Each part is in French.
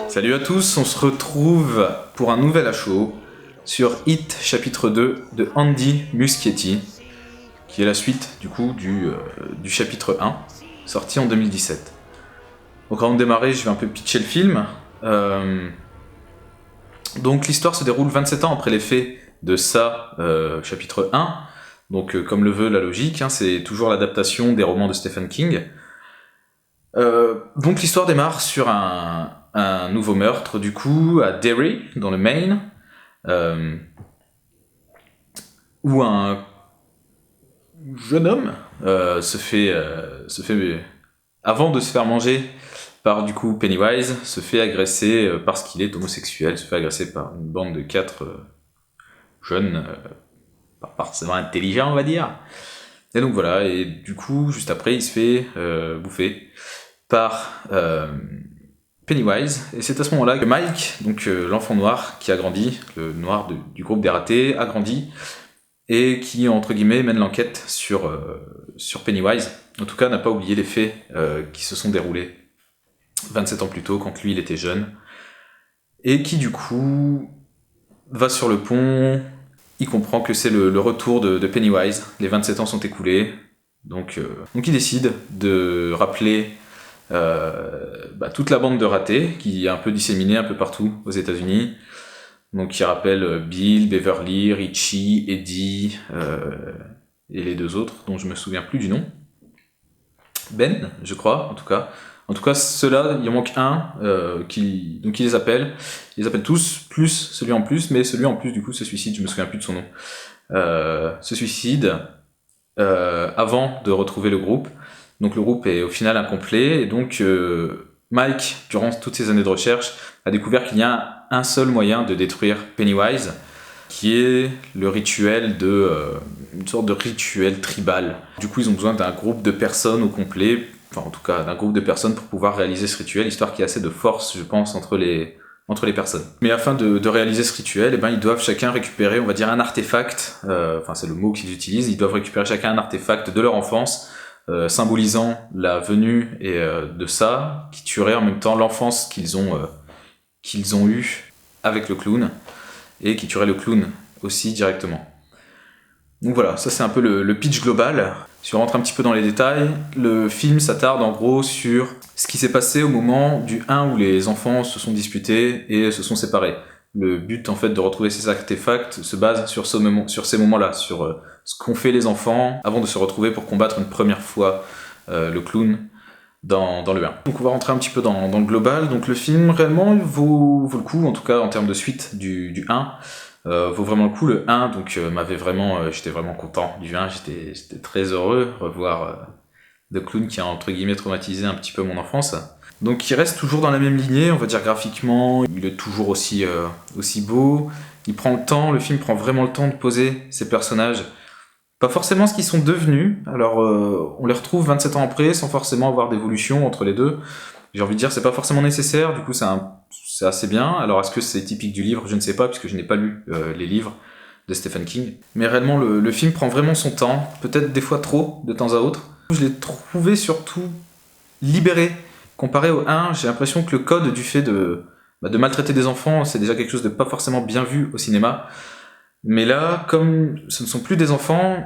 Salut à tous, on se retrouve pour un nouvel HO sur It chapitre 2 de Andy Muschietti, qui est la suite du coup du chapitre 1, sorti en 2017. Donc avant de démarrer, je vais un peu pitcher le film. Donc l'histoire se déroule 27 ans après les faits de ça, chapitre 1. Donc comme le veut la logique, c'est toujours l'adaptation des romans de Stephen King. Donc l'histoire démarre sur un nouveau meurtre, du coup, à Derry, dans le Maine, où un jeune homme se fait, avant de se faire manger par, du coup, Pennywise, se fait agresser parce qu'il est homosexuel, se fait agresser par une bande de 4 jeunes, pas forcément intelligents, on va dire. Et donc voilà, et du coup, juste après, il se fait bouffer par Pennywise, et c'est à ce moment-là que Mike, donc l'enfant noir qui a grandi, le noir du groupe des ratés, a grandi, et qui, entre guillemets, mène l'enquête sur Pennywise. En tout cas, n'a pas oublié les faits qui se sont déroulés 27 ans plus tôt, quand lui, il était jeune, et qui, du coup, va sur le pont, il comprend que c'est le retour de Pennywise, les 27 ans sont écoulés, donc il décide de rappeler toute la bande de ratés qui est un peu disséminée un peu partout aux États-Unis. Donc qui rappelle Bill, Beverly, Richie, Eddie et les deux autres dont je me souviens plus du nom. Ben, je crois, en tout cas. En tout cas, ceux-là, il en manque un donc il les appelle. Il les appelle tous, plus celui en plus, mais celui en plus du coup se suicide, je me souviens plus de son nom. Se suicide avant de retrouver le groupe. Donc le groupe est au final incomplet, et donc Mike, durant toutes ces années de recherche, a découvert qu'il y a un seul moyen de détruire Pennywise, qui est le rituel une sorte de rituel tribal. Du coup, ils ont besoin d'un groupe de personnes au complet, enfin en tout cas d'un groupe de personnes pour pouvoir réaliser ce rituel, histoire qu'il y ait assez de force, je pense, entre les personnes. Mais afin de réaliser ce rituel, ils doivent chacun récupérer, on va dire, un artefact, c'est le mot qu'ils utilisent, ils doivent récupérer chacun un artefact de leur enfance, symbolisant la venue de ça, qui tuerait en même temps l'enfance qu'ils ont eue avec le clown, et qui tuerait le clown aussi directement. Donc voilà, ça c'est un peu le pitch global. Si on rentre un petit peu dans les détails, le film s'attarde en gros sur ce qui s'est passé au moment du 1 où les enfants se sont disputés et se sont séparés. Le but en fait de retrouver ces artefacts se base sur ces moments-là, sur ce qu'ont fait les enfants avant de se retrouver pour combattre une première fois le clown dans le 1. Donc on va rentrer un petit peu dans le global. Donc le film réellement vaut le coup, en tout cas en termes de suite du 1, vaut vraiment le coup. Le 1 donc j'étais vraiment content du 1, j'étais très heureux de revoir le clown qui a entre guillemets traumatisé un petit peu mon enfance. Donc il reste toujours dans la même lignée, on va dire graphiquement, il est toujours aussi beau. Il prend le temps, le film prend vraiment le temps de poser ses personnages. Pas forcément ce qu'ils sont devenus, alors on les retrouve 27 ans après sans forcément avoir d'évolution entre les deux. J'ai envie de dire c'est pas forcément nécessaire, du coup c'est assez bien. Alors est-ce que c'est typique du livre? Je ne sais pas, puisque je n'ai pas lu les livres de Stephen King. Mais réellement le film prend vraiment son temps, peut-être des fois trop, de temps à autre. Je l'ai trouvé surtout libéré. Comparé au 1, j'ai l'impression que le code du fait de maltraiter des enfants, c'est déjà quelque chose de pas forcément bien vu au cinéma. Mais là, comme ce ne sont plus des enfants,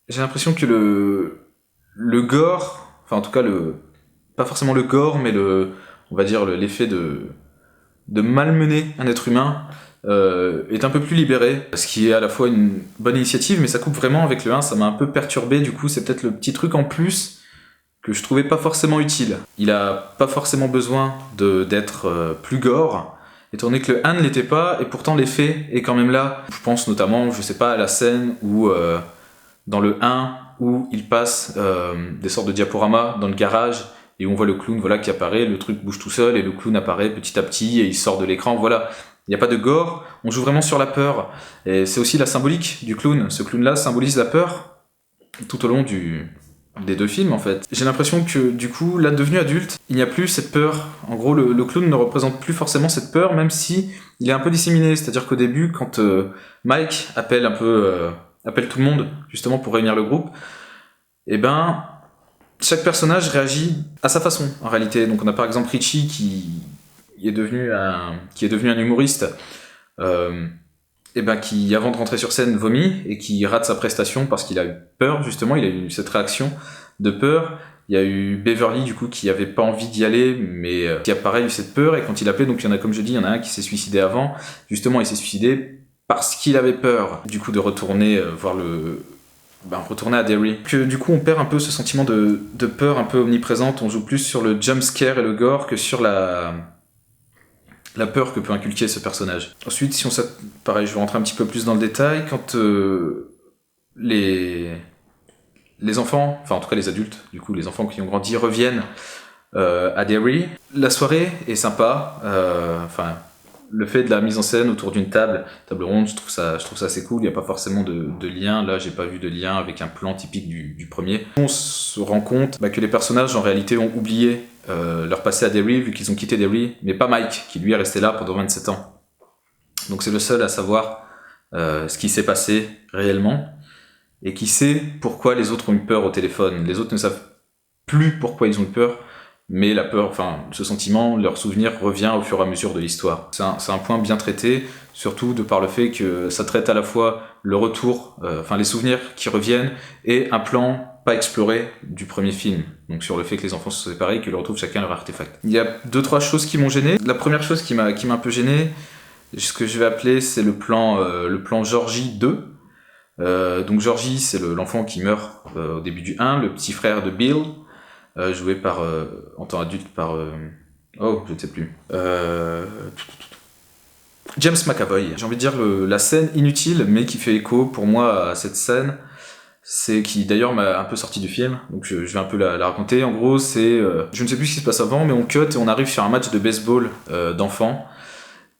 j'ai l'impression que le gore, enfin en tout cas pas forcément le gore, mais on va dire l'effet de malmener un être humain est un peu plus libéré, ce qui est à la fois une bonne initiative, mais ça coupe vraiment avec le 1, ça m'a un peu perturbé, du coup c'est peut-être le petit truc en plus que je trouvais pas forcément utile. Il a pas forcément besoin d'être plus gore, étant donné que le 1 ne l'était pas, et pourtant l'effet est quand même là. Je pense notamment, je sais pas, à la scène où, dans le 1, où il passe des sortes de diaporamas dans le garage, et où on voit le clown qui apparaît, le truc bouge tout seul, et le clown apparaît petit à petit, et il sort de l'écran, voilà. Il n'y a pas de gore, on joue vraiment sur la peur. Et c'est aussi la symbolique du clown. Ce clown-là symbolise la peur tout au long des deux films en fait. J'ai l'impression que du coup, là devenu adulte, il n'y a plus cette peur. En gros, le clown ne représente plus forcément cette peur, même si il est un peu disséminé. C'est-à-dire qu'au début, quand Mike appelle tout le monde justement pour réunir le groupe, chaque personnage réagit à sa façon, en réalité. Donc on a par exemple Richie qui est devenu un humoriste, et ben qui, avant de rentrer sur scène, vomit et qui rate sa prestation parce qu'il a eu peur, justement, il a eu cette réaction de peur. Il y a eu Beverly, du coup, qui avait pas envie d'y aller, mais qui a pareil eu cette peur, et quand il appelait, donc il y en a, comme je dis, il y en a un qui s'est suicidé avant, justement, il s'est suicidé parce qu'il avait peur, du coup, de retourner retourner à Derry. Que du coup, on perd un peu ce sentiment de peur un peu omniprésente, on joue plus sur le jump scare et le gore que sur la peur que peut inculquer ce personnage. Ensuite, pareil, je vais rentrer un petit peu plus dans le détail, quand les enfants, enfin en tout cas les adultes, du coup les enfants qui ont grandi reviennent à Derry, la soirée est sympa, le fait de la mise en scène autour d'une table ronde, je trouve ça assez cool. Il n'y a pas forcément de lien, là j'ai pas vu de lien avec un plan typique du premier. On se rend compte que les personnages en réalité ont oublié leur passé à Derry vu qu'ils ont quitté Derry, mais pas Mike qui lui est resté là pendant 27 ans. Donc c'est le seul à savoir ce qui s'est passé réellement et qui sait pourquoi les autres ont eu peur au téléphone. Les autres ne savent plus pourquoi ils ont eu peur, mais la peur, ce sentiment, leur souvenir revient au fur et à mesure de l'histoire. C'est un point bien traité, surtout de par le fait que ça traite à la fois le retour, les souvenirs qui reviennent, et un plan pas exploré du premier film. Donc sur le fait que les enfants se sont séparés et qu'ils retrouvent chacun leur artefact. Il y a 2-3 choses qui m'ont gêné. La première chose qui m'a un peu gêné, ce que je vais appeler, c'est le plan Georgie 2. Donc Georgie, c'est l'enfant qui meurt au début du 1, le petit frère de Bill, joué par, en temps adulte par... je ne sais plus. James McAvoy. J'ai envie de dire la scène inutile, mais qui fait écho pour moi à cette scène, c'est qui d'ailleurs m'a un peu sorti du film, donc je vais un peu la raconter. En gros, c'est... je ne sais plus ce qui se passe avant, mais on cut et on arrive sur un match de baseball d'enfants.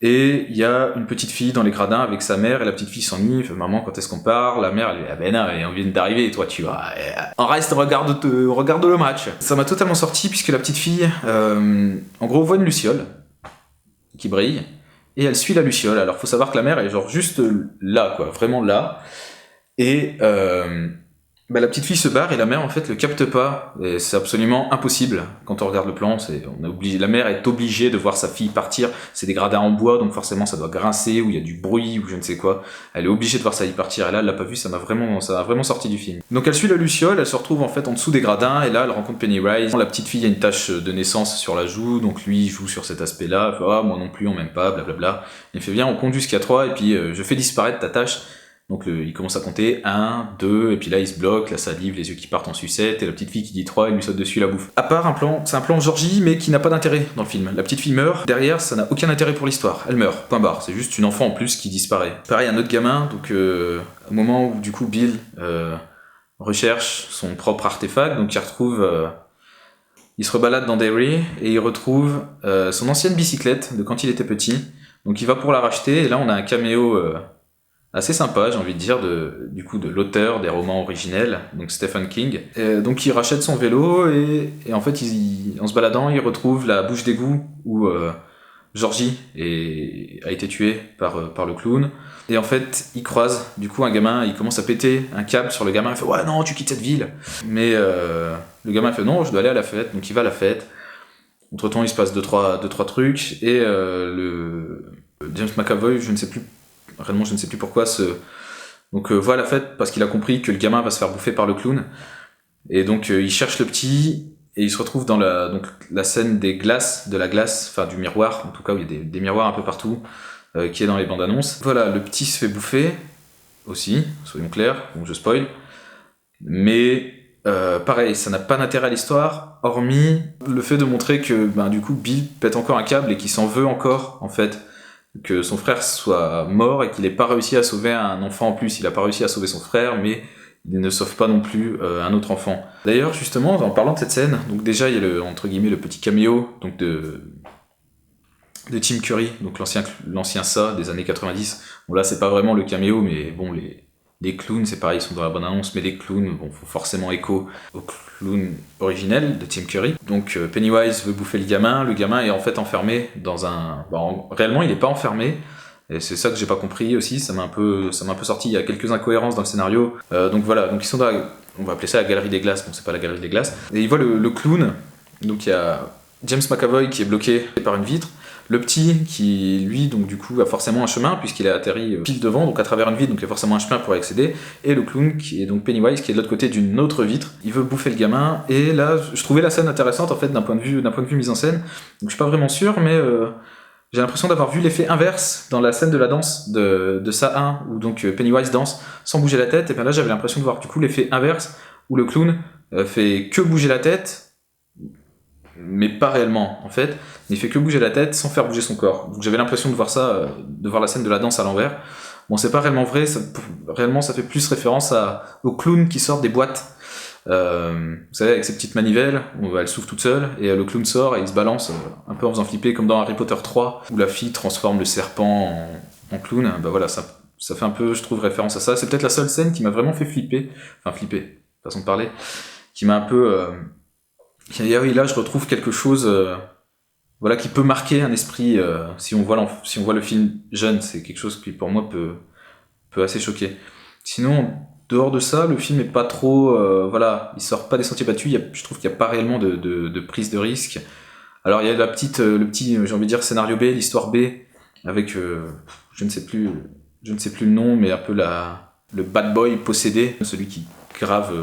Et il y a une petite fille dans les gradins avec sa mère, et la petite fille s'ennuie, fait maman quand est-ce qu'on part? La mère elle dit ah ben non, on vient d'arriver, et toi tu vas, on reste, on regarde le match. Ça m'a totalement sorti puisque la petite fille, en gros voit une luciole qui brille, et elle suit la luciole. Alors faut savoir que la mère elle est genre juste là quoi, vraiment là, et la petite fille se barre et la mère en fait le capte pas, et c'est absolument impossible quand on regarde le plan. La mère est obligée de voir sa fille partir, c'est des gradins en bois donc forcément ça doit grincer ou il y a du bruit ou je ne sais quoi, elle est obligée de voir sa fille partir, et là elle l'a pas vu, ça m'a vraiment sorti du film. Donc elle suit la luciole, elle se retrouve en fait en dessous des gradins et là elle rencontre Pennywise. La petite fille a une tache de naissance sur la joue, donc lui il joue sur cet aspect là, il fait moi non plus on m'aime pas, blablabla, il fait viens on compte jusqu'à 3 et puis je fais disparaître ta tache. Donc il commence à compter 1, 2, et puis là il se bloque, la salive, les yeux qui partent en sucette, et la petite fille qui dit 3, il lui saute dessus, la bouffe. À part c'est un plan Georgie, mais qui n'a pas d'intérêt dans le film. La petite fille meurt, derrière ça n'a aucun intérêt pour l'histoire, elle meurt, point barre, c'est juste une enfant en plus qui disparaît. Pareil, un autre gamin, donc au moment où du coup Bill recherche son propre artefact, donc il se rebalade dans Derry, et il retrouve son ancienne bicyclette de quand il était petit, donc il va pour la racheter, et là on a un caméo... assez sympa, j'ai envie de dire, de l'auteur des romans originels, donc Stephen King. Donc il rachète son vélo et en fait, en se baladant, il retrouve la bouche d'égout où Georgie a été tué par le clown. Et en fait, il croise du coup un gamin, il commence à péter un câble sur le gamin, il fait « Ouais, non, tu quittes cette ville !» Mais le gamin fait « Non, je dois aller à la fête », donc il va à la fête. Entre-temps, il se passe deux, trois trucs, et James McAvoy, je ne sais plus pourquoi, voit la fête parce qu'il a compris que le gamin va se faire bouffer par le clown, et donc il cherche le petit, et il se retrouve dans la scène de la glace, du miroir, en tout cas où il y a des miroirs un peu partout, qui est dans les bandes annonces. Voilà, le petit se fait bouffer aussi, soyons clairs, donc je spoil, mais pareil, ça n'a pas d'intérêt à l'histoire, hormis le fait de montrer que du coup Bill pète encore un câble et qu'il s'en veut encore en fait, que son frère soit mort et qu'il n'ait pas réussi à sauver un enfant en plus. Il n'a pas réussi à sauver son frère, mais il ne sauve pas non plus un autre enfant. D'ailleurs, justement, en parlant de cette scène, donc déjà il y a entre guillemets le petit caméo donc de Tim Curry, donc l'ancien ça des années 90. Bon là c'est pas vraiment le caméo, mais bon les clowns c'est pareil, ils sont dans la bande-annonce, mais les clowns font forcément écho au clown originel de Tim Curry. Donc Pennywise veut bouffer le gamin est en fait enfermé dans un... réellement il est pas enfermé, et c'est ça que j'ai pas compris aussi, ça m'a un peu sorti, il y a quelques incohérences dans le scénario. Donc voilà, donc ils sont on va appeler ça la galerie des glaces, bon c'est pas la galerie des glaces, et il voit le clown, donc il y a James McAvoy qui est bloqué par une vitre, le petit qui lui donc du coup a forcément un chemin puisqu'il a atterri pile devant, donc à travers une vitre, donc il y a forcément un chemin pour y accéder, et le clown qui est donc Pennywise qui est de l'autre côté d'une autre vitre, il veut bouffer le gamin, et là je trouvais la scène intéressante en fait d'un point de vue mise en scène, donc je suis pas vraiment sûr, mais j'ai l'impression d'avoir vu l'effet inverse dans la scène de la danse de Ça 1, où donc Pennywise danse sans bouger la tête, et bien là j'avais l'impression de voir du coup l'effet inverse, où le clown fait que bouger la tête, mais pas réellement en fait, il fait que bouger la tête sans faire bouger son corps. Donc j'avais l'impression de voir ça, de voir la scène de la danse à l'envers. Bon, c'est pas réellement vrai, réellement ça fait plus référence au clown qui sort des boîtes. Vous savez, avec ses petites manivelles, elle s'ouvre toute seule, et le clown sort et il se balance un peu en faisant flipper, comme dans Harry Potter 3, où la fille transforme le serpent en clown. Bah voilà, ça fait un peu, je trouve, référence à ça. C'est peut-être la seule scène qui m'a vraiment fait flipper, façon de parler, qui m'a un peu... oui, là je retrouve quelque chose voilà, qui peut marquer un esprit, si on voit le film jeune, c'est quelque chose qui pour moi peut assez choquer. Sinon, dehors de ça, le film est pas trop, voilà, il sort pas des sentiers battus, je trouve qu'il n'y a pas réellement de prise de risque. Alors il y a le petit, j'ai envie de dire, scénario B, l'histoire B, avec, je ne sais plus le nom, mais un peu le bad boy possédé, celui qui grave...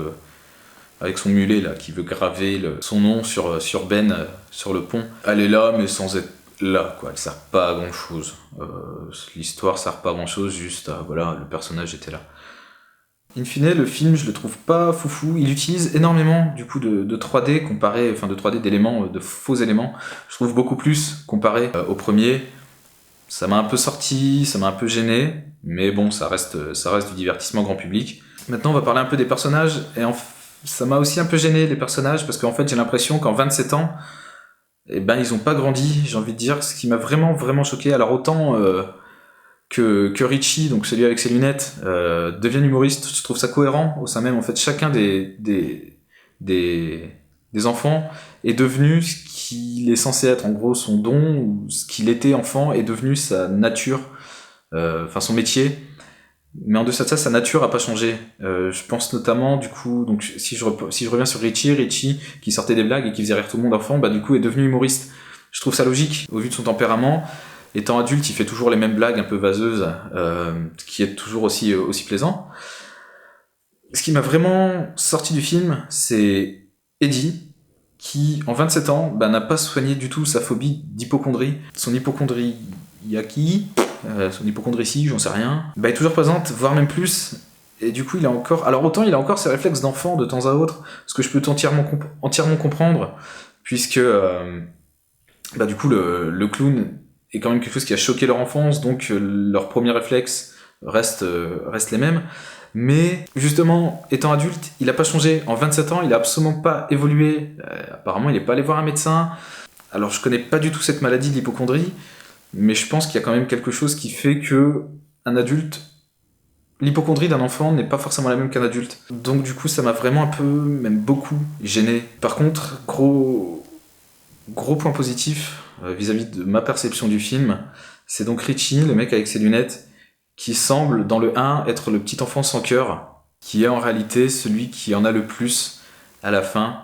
avec son mulet là, qui veut graver son nom sur Ben, sur le pont. Elle est là, mais sans être là, quoi. Elle sert pas à grand chose. L'histoire sert pas à grand chose, juste voilà, le personnage était là. In fine, le film, je le trouve pas foufou. Il utilise énormément du coup de 3D comparé, enfin de 3D d'éléments, de faux éléments. Je trouve beaucoup plus comparé au premier. Ça m'a un peu sorti, ça m'a un peu gêné, mais bon, ça reste du divertissement grand public. Maintenant, on va parler un peu des personnages, et ça m'a aussi un peu gêné les personnages, parce qu'en fait j'ai l'impression qu'en 27 ans, eh ben, ils ont pas grandi, j'ai envie de dire, ce qui m'a vraiment vraiment choqué. Alors autant que Richie, donc celui avec ses lunettes, devienne humoriste, je trouve ça cohérent au sein même, en fait chacun des enfants est devenu ce qu'il est censé être, en gros son don, ou ce qu'il était enfant est devenu sa nature, enfin son métier. Mais en deçà de ça, sa nature a pas changé. Je pense notamment, du coup, donc si je reviens sur Richie qui sortait des blagues et qui faisait rire tout le monde enfant, bah du coup est devenu humoriste. Je trouve ça logique au vu de son tempérament. Étant adulte, il fait toujours les mêmes blagues un peu vaseuses, ce qui est toujours aussi plaisant. Ce qui m'a vraiment sorti du film, c'est Eddie, qui en 27 ans bah, n'a pas soigné du tout sa phobie d'hypocondrie. Son hypocondriaque, son hypocondricie, j'en sais rien, bah, est toujours présente, voire même plus. Et du coup, il a encore ses réflexes d'enfant de temps à autre, ce que je peux entièrement comprendre, puisque bah, du coup, le clown est quand même quelque chose qui a choqué leur enfance, donc leurs premiers réflexes restent les mêmes. Mais justement, étant adulte, il a pas changé. En 27 ans, il a absolument pas évolué. Apparemment, il est pas allé voir un médecin. Alors, je connais pas du tout cette maladie de l'hypocondrie, mais je pense qu'il y a quand même quelque chose qui fait que un adulte, l'hypocondrie d'un enfant n'est pas forcément la même qu'un adulte. Donc du coup, ça m'a vraiment un peu, même beaucoup, gêné. Par contre, gros point positif vis-à-vis de ma perception du film, c'est donc Richie, le mec avec ses lunettes, qui semble, dans le 1, être le petit enfant sans cœur, qui est en réalité celui qui en a le plus à la fin.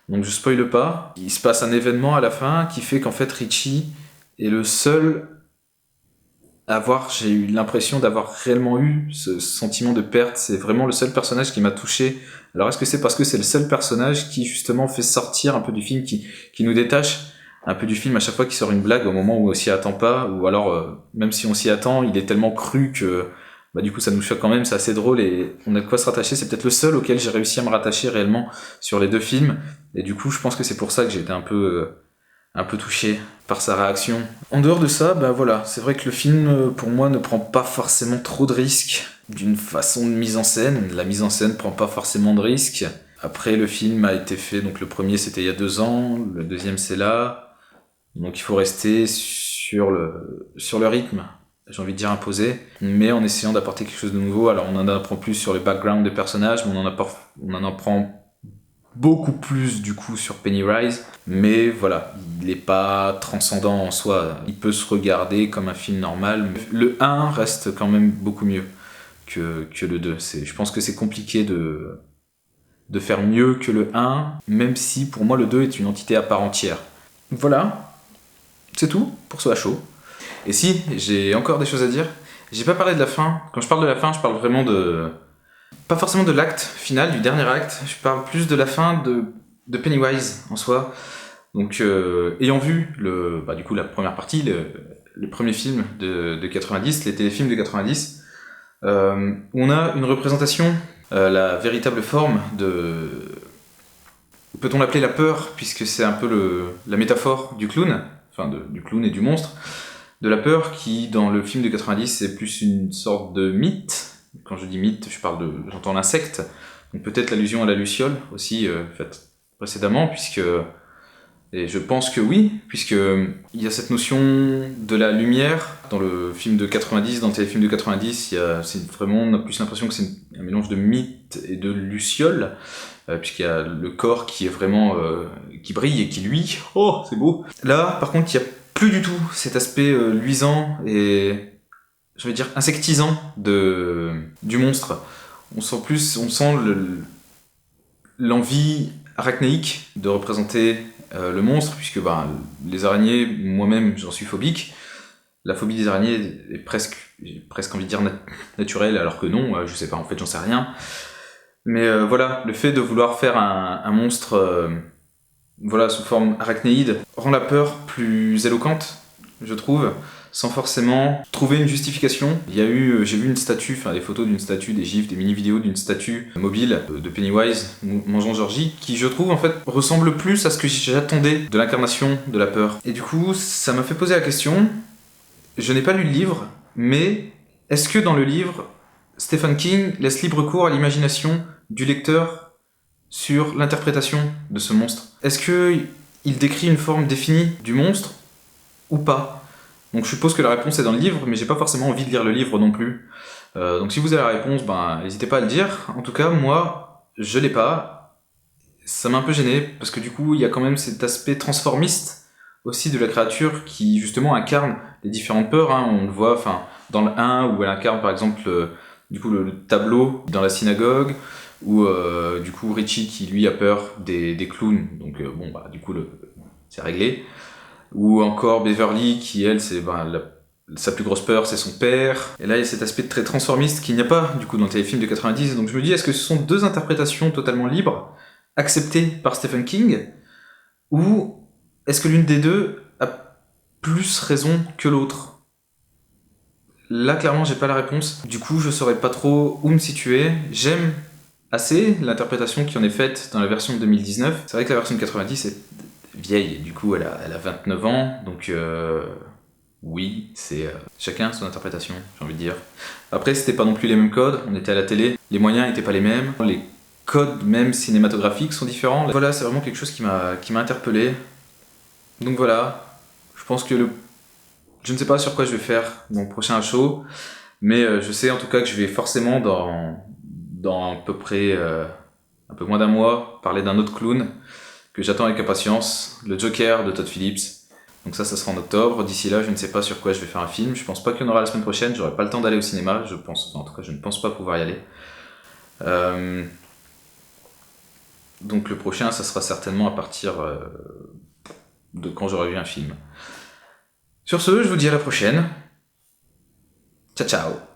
Donc je spoile pas, il se passe un événement à la fin qui fait qu'en fait Richie est le seul j'ai eu l'impression d'avoir réellement eu ce sentiment de perte. C'est vraiment le seul personnage qui m'a touché. Alors est-ce que c'est parce que c'est le seul personnage qui justement fait sortir un peu du film, qui nous détache un peu du film à chaque fois qu'il sort une blague au moment où on s'y attend pas, ou alors même si on s'y attend, il est tellement cru que bah du coup ça nous choque quand même, c'est assez drôle et on a de quoi se rattacher. C'est peut-être le seul auquel j'ai réussi à me rattacher réellement sur les deux films, et du coup je pense que c'est pour ça que j'ai été un peu touché par sa réaction. En dehors de ça, bah voilà, c'est vrai que le film, pour moi, ne prend pas forcément trop de risques d'une façon de mise en scène. La mise en scène prend pas forcément de risques. Après, le film a été fait, donc le premier c'était il y a 2 ans, le deuxième c'est là. Donc il faut rester sur le rythme, j'ai envie de dire imposé, mais en essayant d'apporter quelque chose de nouveau. Alors on en apprend plus sur le background des personnages, mais on en apprend beaucoup plus du coup sur Pennywise, mais voilà, il n'est pas transcendant en soi, il peut se regarder comme un film normal. Le 1 reste quand même beaucoup mieux que le 2. Je pense que c'est compliqué de faire mieux que le 1, même si pour moi le 2 est une entité à part entière. Voilà, c'est tout pour ce show. Et si, j'ai encore des choses à dire. J'ai pas parlé de la fin. Quand je parle de la fin, je parle vraiment de... Pas forcément de l'acte final, du dernier acte. Je parle plus de la fin de Pennywise en soi. Donc, ayant vu du coup, la première partie, le premier film de 90, les téléfilms de 90, on a une représentation, la véritable forme de... Peut-on l'appeler la peur, puisque c'est un peu la métaphore du clown, enfin du clown et du monstre, de la peur qui, dans le film de 90, c'est plus une sorte de mythe. Quand je dis mythe, j'entends l'insecte, donc peut-être l'allusion à la luciole aussi, faite précédemment, et je pense que oui, puisqu'il y a cette notion de la lumière. Dans le film de 90, dans le téléfilm de 90, on a plus l'impression que c'est un mélange de mythe et de luciole, puisqu'il y a le corps qui est vraiment... qui brille et qui luit. Oh, c'est beau. Là, par contre, il n'y a plus du tout cet aspect luisant et, je vais dire, insectisant du monstre. On sent l'envie arachnéique de représenter le monstre, puisque les araignées, moi-même, j'en suis phobique. La phobie des araignées est j'ai presque envie de dire naturelle, alors que non, je sais pas, en fait, j'en sais rien. Mais voilà, le fait de vouloir faire un monstre sous forme arachnéide rend la peur plus éloquente, je trouve, sans forcément trouver une justification. J'ai vu une statue, des photos d'une statue, des gifs, des mini-vidéos d'une statue mobile de Pennywise mangeant Georgie, qui je trouve en fait ressemble plus à ce que j'attendais de l'incarnation de la peur. Et du coup, ça m'a fait poser la question, je n'ai pas lu le livre, mais est-ce que dans le livre, Stephen King laisse libre cours à l'imagination du lecteur sur l'interprétation de ce monstre? Est-ce qu'il décrit une forme définie du monstre ou pas? Donc je suppose que la réponse est dans le livre, mais j'ai pas forcément envie de lire le livre non plus. Donc si vous avez la réponse, n'hésitez pas à le dire. En tout cas, moi, je l'ai pas. Ça m'a un peu gêné, parce que du coup, il y a quand même cet aspect transformiste aussi de la créature qui justement incarne les différentes peurs. On le voit dans le 1, où elle incarne par exemple le tableau dans la synagogue, ou du coup Richie qui lui a peur des clowns, donc du coup c'est réglé. Ou encore Beverly qui elle sa plus grosse peur c'est son père. Et là il y a cet aspect très transformiste qu'il n'y a pas du coup dans le téléfilm de 90. Donc je me dis, est-ce que ce sont deux interprétations totalement libres, acceptées par Stephen King, ou est-ce que l'une des deux a plus raison que l'autre? Là clairement j'ai pas la réponse, du coup je saurais pas trop où me situer. J'aime assez l'interprétation qui en est faite dans la version de 2019. C'est vrai que la version de 90 est vieille, du coup elle a 29 ans, donc oui, c'est chacun son interprétation, j'ai envie de dire. Après, c'était pas non plus les mêmes codes, on était à la télé, les moyens étaient pas les mêmes, les codes même cinématographiques sont différents. Voilà, c'est vraiment quelque chose qui m'a interpellé. Donc voilà, je pense que je ne sais pas sur quoi je vais faire mon prochain show, mais je sais en tout cas que je vais forcément dans à peu près un peu moins d'un mois parler d'un autre clown que j'attends avec impatience, le Joker de Todd Phillips. Donc ça sera en octobre. D'ici là, je ne sais pas sur quoi je vais faire un film. Je pense pas qu'il y en aura la semaine prochaine. J'aurai pas le temps d'aller au cinéma. En tout cas, je ne pense pas pouvoir y aller. Donc le prochain, ça sera certainement à partir de quand j'aurai vu un film. Sur ce, je vous dis à la prochaine. Ciao, ciao.